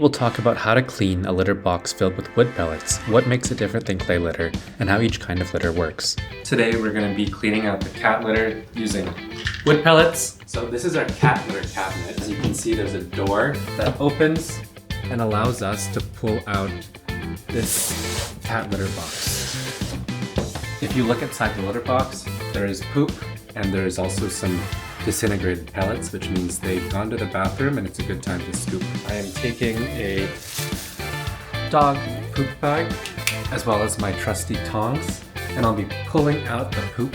We'll talk about how to clean a litter box filled with wood pellets, what makes it different than clay litter, and how each kind of litter works. Today we're going to be cleaning out the cat litter using wood pellets. So this is our cat litter cabinet. As you can see, there's a door that opens and allows us to pull out this cat litter box. If you look inside the litter box, there is poop and there is also some disintegrated pellets, which means they've gone to the bathroom and it's a good time to scoop. I am taking a dog poop bag as well as my trusty tongs, and I'll be pulling out the poop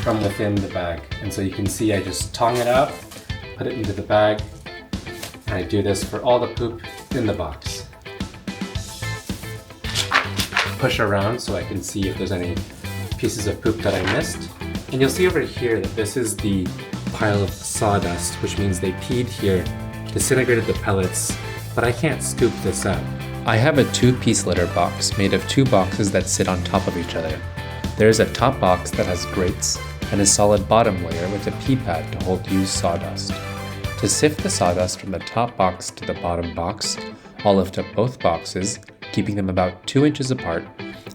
from within the bag. And so you can see I just tong it out, put it into the bag, and I do this for all the poop in the box. Push around so I can see if there's any pieces of poop that I missed. And you'll see over here that this is the pile of sawdust, which means they peed here, disintegrated the pellets, but I can't scoop this out. I have a two-piece litter box made of two boxes that sit on top of each other. There is a top box that has grates and a solid bottom layer with a pee pad to hold used sawdust. To sift the sawdust from the top box to the bottom box, I'll lift up both boxes, keeping them about 2 inches apart,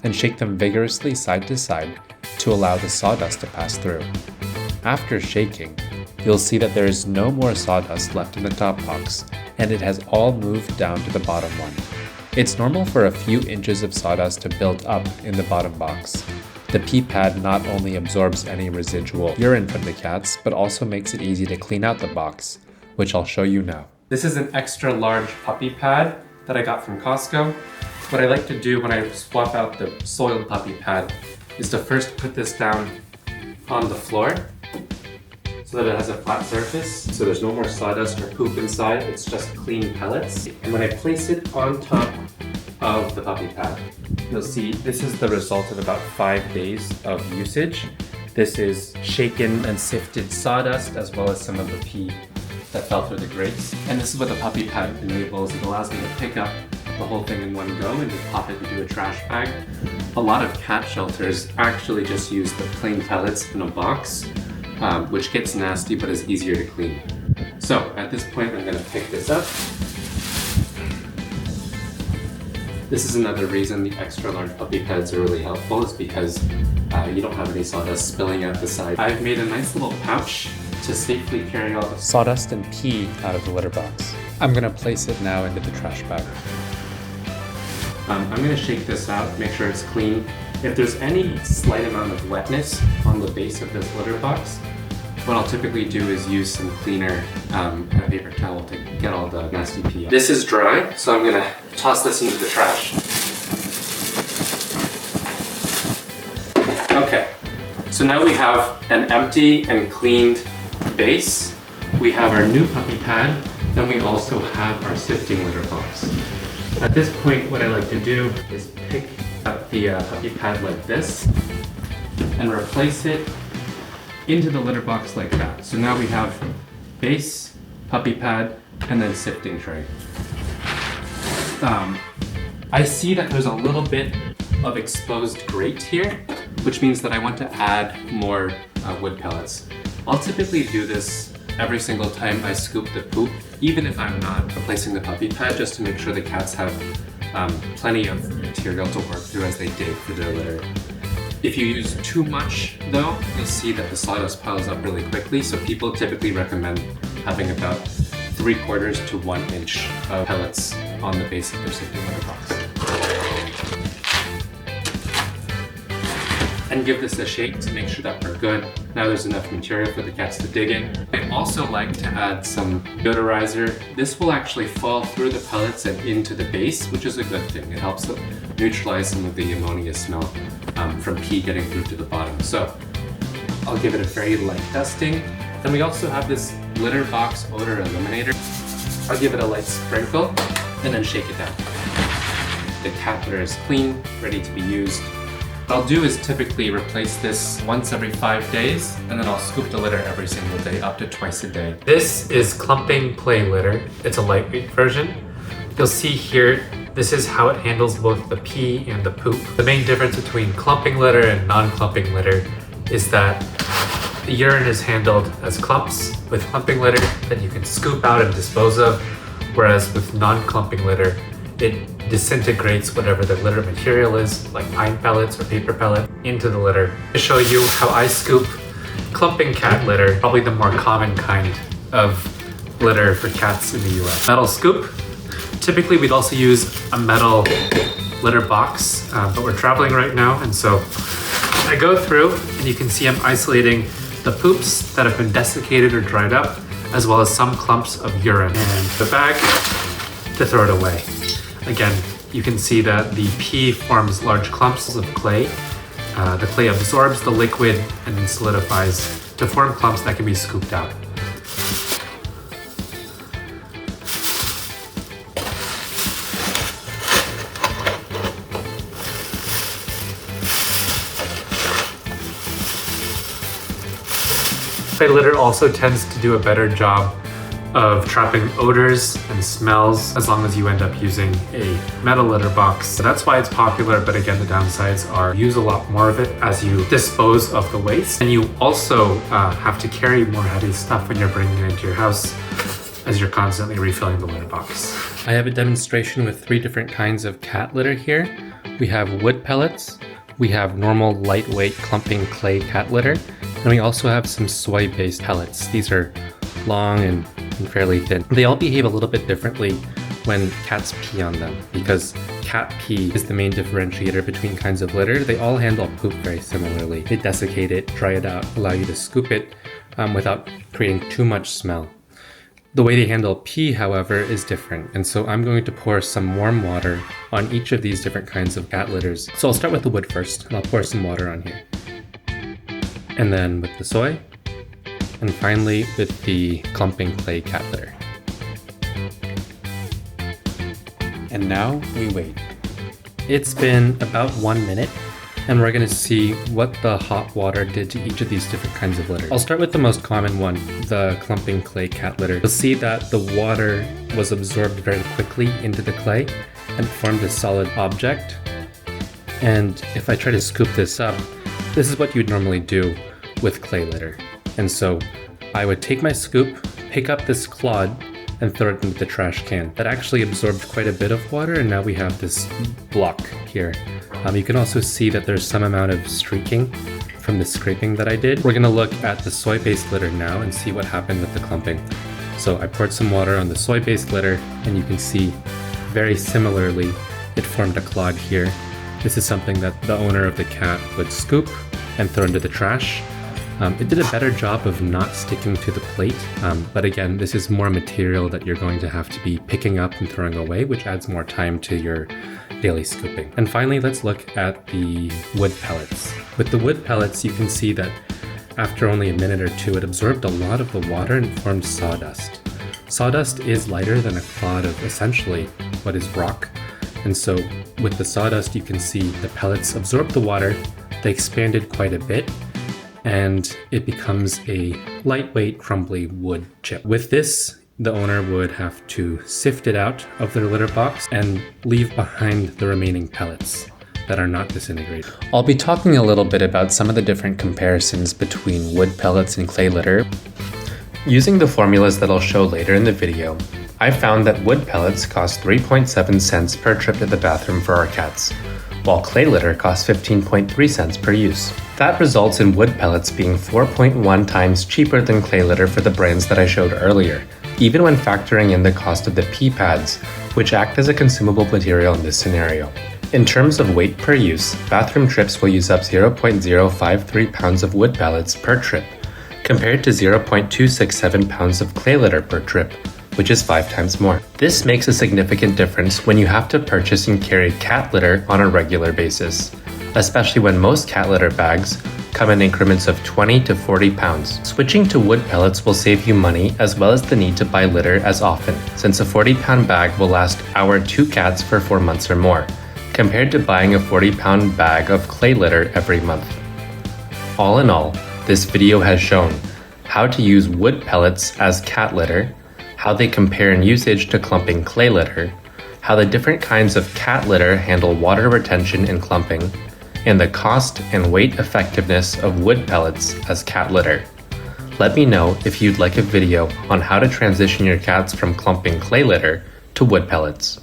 and shake them vigorously side to side to allow the sawdust to pass through. After shaking, you'll see that there is no more sawdust left in the top box, and it has all moved down to the bottom one. It's normal for a few inches of sawdust to build up in the bottom box. The pee pad not only absorbs any residual urine from the cats, but also makes it easy to clean out the box, which I'll show you now. This is an extra large puppy pad that I got from Costco. What I like to do when I swap out the soiled puppy pad is to first put this down on the floor so that it has a flat surface, so there's no more sawdust or poop inside, it's just clean pellets. And when I place it on top of the puppy pad, you'll see this is the result of about 5 days of usage. This is shaken and sifted sawdust as well as some of the pee that fell through the grates. And this is what the puppy pad enables. It allows me to pick up the whole thing in one go and just pop it into a trash bag. A lot of cat shelters actually just use the plain pellets in a box, which gets nasty but is easier to clean. So at this point I'm going to pick this up. This is another reason the extra large puppy pads are really helpful, is because you don't have any sawdust spilling out the side. I've made a nice little pouch to safely carry all the sawdust and pee out of the litter box. I'm going to place it now into the trash bag. I'm going to shake this out, make sure it's clean. If there's any slight amount of wetness on the base of this litter box, what I'll typically do is use some cleaner and a paper towel to get all the nasty pee out. This is dry, so I'm going to toss this into the trash. Okay, so now we have an empty and cleaned base. We have our new puppy pad, then we also have our sifting litter box. At this point, what I like to do is pick up the puppy pad like this and replace it into the litter box like that. So now we have base, puppy pad, and then sifting tray. I see that there's a little bit of exposed grate here, which means that I want to add more wood pellets. I'll typically do this every single time I scoop the poop, even if I'm not replacing the puppy pad, just to make sure the cats have plenty of material to work through as they dig for their litter. If you use too much though, you'll see that the sawdust piles up really quickly, so people typically recommend having about 3/4 to 1 inch of pellets on the base of their sifting litter box. And give this a shake to make sure that we're good. Now there's enough material for the cats to dig in. I also like to add some Deodorizer. This will actually fall through the pellets and into the base, which is a good thing. It helps neutralize some of the ammonia smell from pee getting through to the bottom. So I'll give it a very light dusting. Then we also have this litter box odor eliminator. I'll give it a light sprinkle and then shake it down. The cat litter is clean, ready to be used. What I'll do is typically replace this once every 5 days, and then I'll scoop the litter every single day, up to twice a day. This is clumping play litter. It's a lightweight version. You'll see here, this is how it handles both the pee and the poop. The main difference between clumping litter and non-clumping litter is that the urine is handled as clumps with clumping litter that you can scoop out and dispose of, whereas with non-clumping litter, it disintegrates whatever the litter material is, like pine pellets or paper pellet, into the litter. To show you how I scoop clumping cat litter, probably the more common kind of litter for cats in the US. Metal scoop. Typically we'd also use a metal litter box, but we're traveling right now, and so I go through and you can see I'm isolating the poops that have been desiccated or dried up, as well as some clumps of urine, and the bag to throw it away. Again, you can see that the pee forms large clumps of clay. The clay absorbs the liquid and then solidifies to form clumps that can be scooped out. Clay litter also tends to do a better job of trapping odors and smells as long as you end up using a metal litter box. So that's why it's popular, but again, the downsides are you use a lot more of it as you dispose of the waste. And you also have to carry more heavy stuff when you're bringing it into your house as you're constantly refilling the litter box. I have a demonstration with 3 different kinds of cat litter here. We have wood pellets, we have normal lightweight clumping clay cat litter, and we also have some soy-based pellets. These are long and fairly thin. They all behave a little bit differently when cats pee on them, because cat pee is the main differentiator between kinds of litter. They all handle poop very similarly. They desiccate it, dry it out, allow you to scoop it without creating too much smell. The way they handle pee, however, is different, and so I'm going to pour some warm water on each of these different kinds of cat litters. So I'll start with the wood first, and I'll pour some water on here. And then with the soy, and finally with the clumping clay cat litter. And now we wait. It's been about 1 minute, and we're gonna see what the hot water did to each of these different kinds of litter. I'll start with the most common one, the clumping clay cat litter. You'll see that the water was absorbed very quickly into the clay and formed a solid object. And if I try to scoop this up, this is what you'd normally do with clay litter. And so I would take my scoop, pick up this clod, and throw it into the trash can. That actually absorbed quite a bit of water, and now we have this block here. You can also see that there's some amount of streaking from the scraping that I did. We're gonna look at the soy-based litter now and see what happened with the clumping. So I poured some water on the soy-based litter, and you can see very similarly, it formed a clod here. This is something that the owner of the cat would scoop and throw into the trash. It did a better job of not sticking to the plate, but again, this is more material that you're going to have to be picking up and throwing away, which adds more time to your daily scooping. And finally, let's look at the wood pellets. With the wood pellets, you can see that after only a minute or 2, it absorbed a lot of the water and formed sawdust. Sawdust is lighter than a clod of essentially what is rock, and so with the sawdust, you can see the pellets absorbed the water, they expanded quite a bit, and it becomes a lightweight, crumbly wood chip. With this, the owner would have to sift it out of their litter box and leave behind the remaining pellets that are not disintegrated. I'll be talking a little bit about some of the different comparisons between wood pellets and clay litter. Using the formulas that I'll show later in the video, I found that wood pellets cost 3.7 cents per trip to the bathroom for our cats, while clay litter costs 15.3 cents per use. That results in wood pellets being 4.1 times cheaper than clay litter for the brands that I showed earlier, even when factoring in the cost of the pee pads, which act as a consumable material in this scenario. In terms of weight per use, bathroom trips will use up 0.053 pounds of wood pellets per trip, compared to 0.267 pounds of clay litter per trip, which is 5 times more. This makes a significant difference when you have to purchase and carry cat litter on a regular basis, especially when most cat litter bags come in increments of 20 to 40 pounds. Switching to wood pellets will save you money as well as the need to buy litter as often, since a 40-pound bag will last our 2 cats for 4 months or more, compared to buying a 40-pound bag of clay litter every month. All in all, this video has shown how to use wood pellets as cat litter, how they compare in usage to clumping clay litter, how the different kinds of cat litter handle water retention and clumping, and the cost and weight effectiveness of wood pellets as cat litter. Let me know if you'd like a video on how to transition your cats from clumping clay litter to wood pellets.